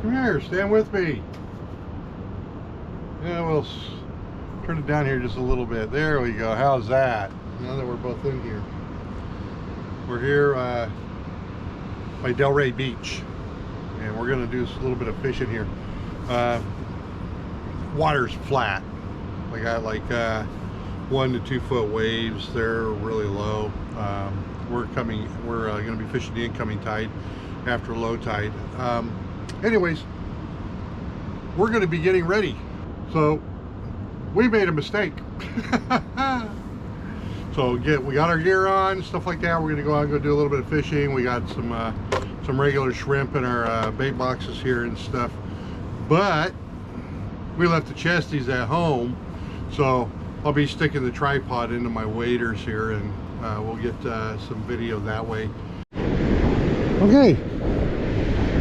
Come here, stand with me. Yeah, we'll turn it down here just a little bit. There we go. How's that? Now that we're both in here. We're here by Rey Beach, and we're going to do a little bit of fishing here. Water's flat. We got like 1 to 2 foot waves. They're really low. We're going to be fishing the incoming tide after low tide. Anyways, we're going to be getting ready. So we made a mistake. So we got our gear on, stuff like that. We're going to go out and go do a little bit of fishing. We got some regular shrimp in our bait boxes here and stuff. But we left the chesties at home, so I'll be sticking the tripod into my waders here, and we'll get some video that way. Okay,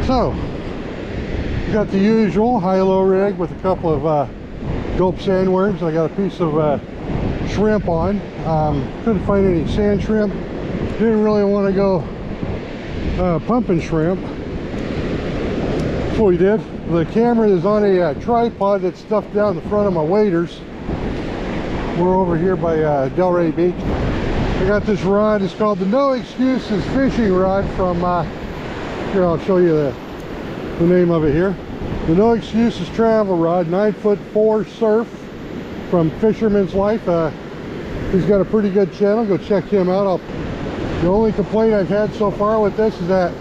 so we got the usual high-low rig with a couple of gulp sandworms. I got a piece of shrimp on. Couldn't find any sand shrimp. Didn't really want to go pumping shrimp. So we did. The camera is on a tripod that's stuffed down the front of my waders. We're over here by Rey Beach. I got this rod. It's called the No Excuses fishing rod from here, I'll show you the name of it here. The No Excuses travel rod, 9'4" surf from Fisherman's Life. He's got a pretty good channel. Go check him out. The only complaint I've had so far with this is that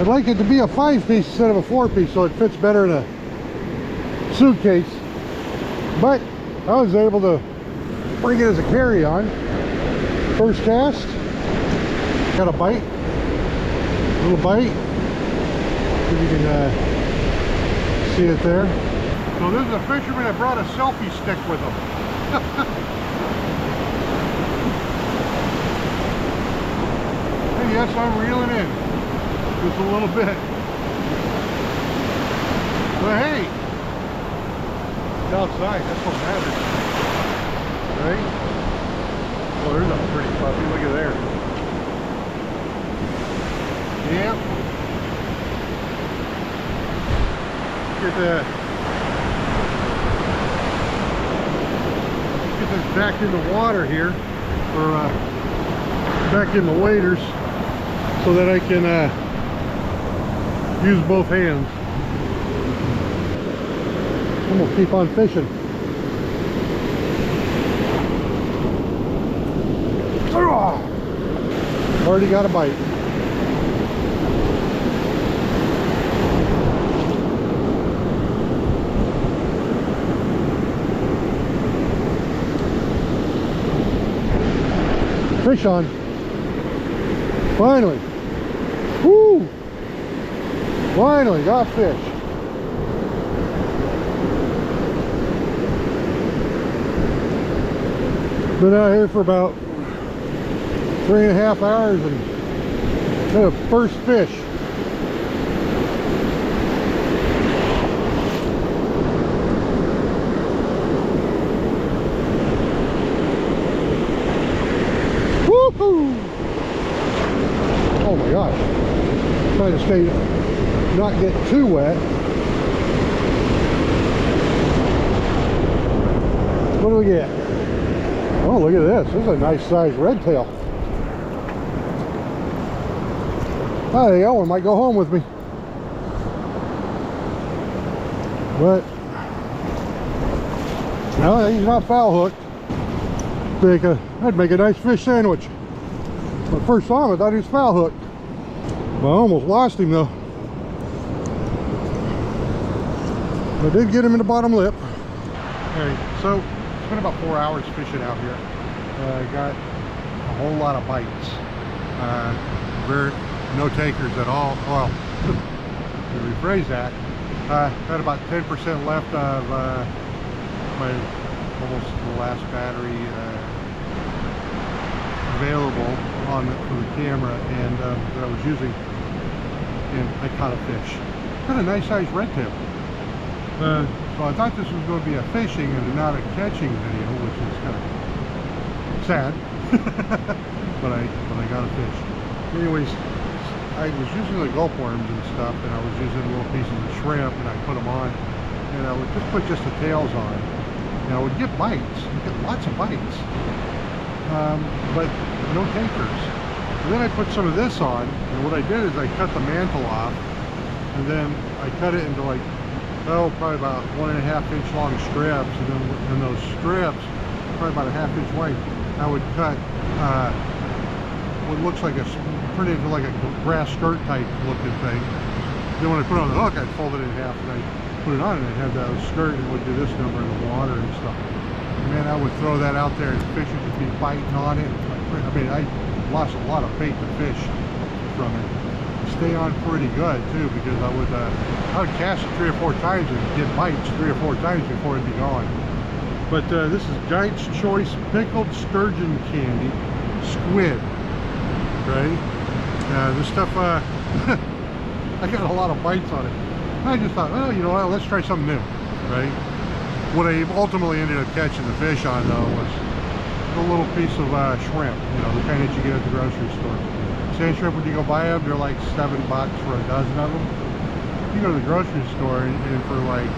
I'd like it to be a 5-piece instead of a 4-piece, so it fits better in a suitcase. But I was able to bring it as a carry-on. First cast, got a bite, little bite. See if you can see it there. So this is a fisherman that brought a selfie stick with him. And yes, I'm reeling in just a little bit. But hey, it's outside, that's what matters. Right? Oh, there's a pretty puppy, look at there. Yep. Get this back in the water here, or back in the waders, so that I can use both hands. I'm gonna keep on fishing. Already got a bite. Fish on. Finally. Woo! Finally got fish. Been out here for about 3.5 hours and got a first fish. Woohoo! Oh my gosh. Trying to stay, not get too wet. What do we get? Oh, look at this. This is a nice sized red tail. Oh, there you go. One might go home with me. But no, he's not foul hooked. I'd make a nice fish sandwich. When I first saw him, I thought he was foul hooked. Well, I almost lost him though. I did get him in the bottom lip. Okay, so it's been about 4 hours fishing out here. I got a whole lot of bites. No takers at all. Well, to rephrase that, got about 10% left of my almost the last battery available for the camera, and that I was using, and I caught a fish. Got a nice sized red tail. So I thought this was going to be a fishing and not a catching video, which is kind of sad. but I got a fish. Anyways, I was using the gulp worms and stuff, and I was using little pieces of shrimp, and I put them on, and I would just put just the tails on, and I would get bites, get lots of bites, but no takers. And then I put some of this on, and what I did is I cut the mantle off, and then I cut it into like, probably about 1.5 inch long strips, and then in those strips, probably about a 1/2 inch wide, I would cut what looks like pretty like a grass skirt type looking thing. Then when I put it on the hook, I'd fold it in half, and I'd put it on, and I'd have that skirt, and it would do this number in the water and stuff. And man, I would throw that out there, and fish would just be biting on it. I mean, I lost a lot of bait to fish from it. Stay on pretty good too, because I would cast it 3 or 4 times and get bites 3 or 4 times before it'd be gone. But this is Giant's Choice pickled sturgeon candy squid, right? This stuff, I got a lot of bites on it. I just thought, well, you know what, let's try something new, right? What I ultimately ended up catching the fish on though was a little piece of shrimp, you know, the kind that you get at the grocery store. Sand shrimp, when you go buy them, they're like $7 for a dozen of them. You go to the grocery store and for like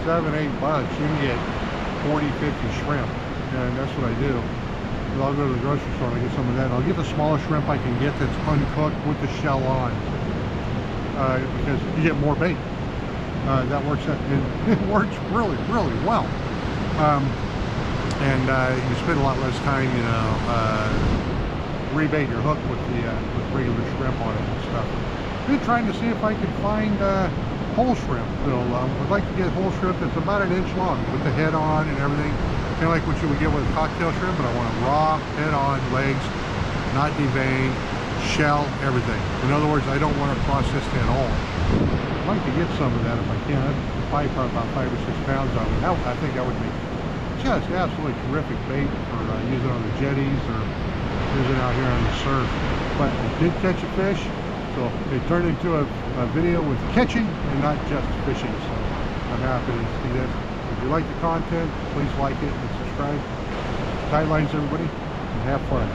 $7, $8, you can get 40, 50 shrimp, and that's what I do. So I'll go to the grocery store and I get some of that. And I'll get the smallest shrimp I can get that's uncooked with the shell on, because you get more bait. That works. It works really, really well. And you spend a lot less time, you know, rebait your hook with regular shrimp on it and stuff. I've been trying to see if I could find whole shrimp. I'd like to get whole shrimp that's about 1 inch long with the head on and everything, kind of like what you would get with cocktail shrimp. But I want it raw, head on, legs, not deveined, shell, everything. In other words, I don't want it processed at all. I'd like to get some of that if I can. I'd buy probably about 5 or 6 pounds of it. I think that would be just absolutely terrific bait for using on the jetties or using out here on the surf. But I did catch a fish, so it turned into a video with catching and not just fishing. So I'm happy to see that. If you like the content, please like it and subscribe. Tight lines, everybody, and have fun.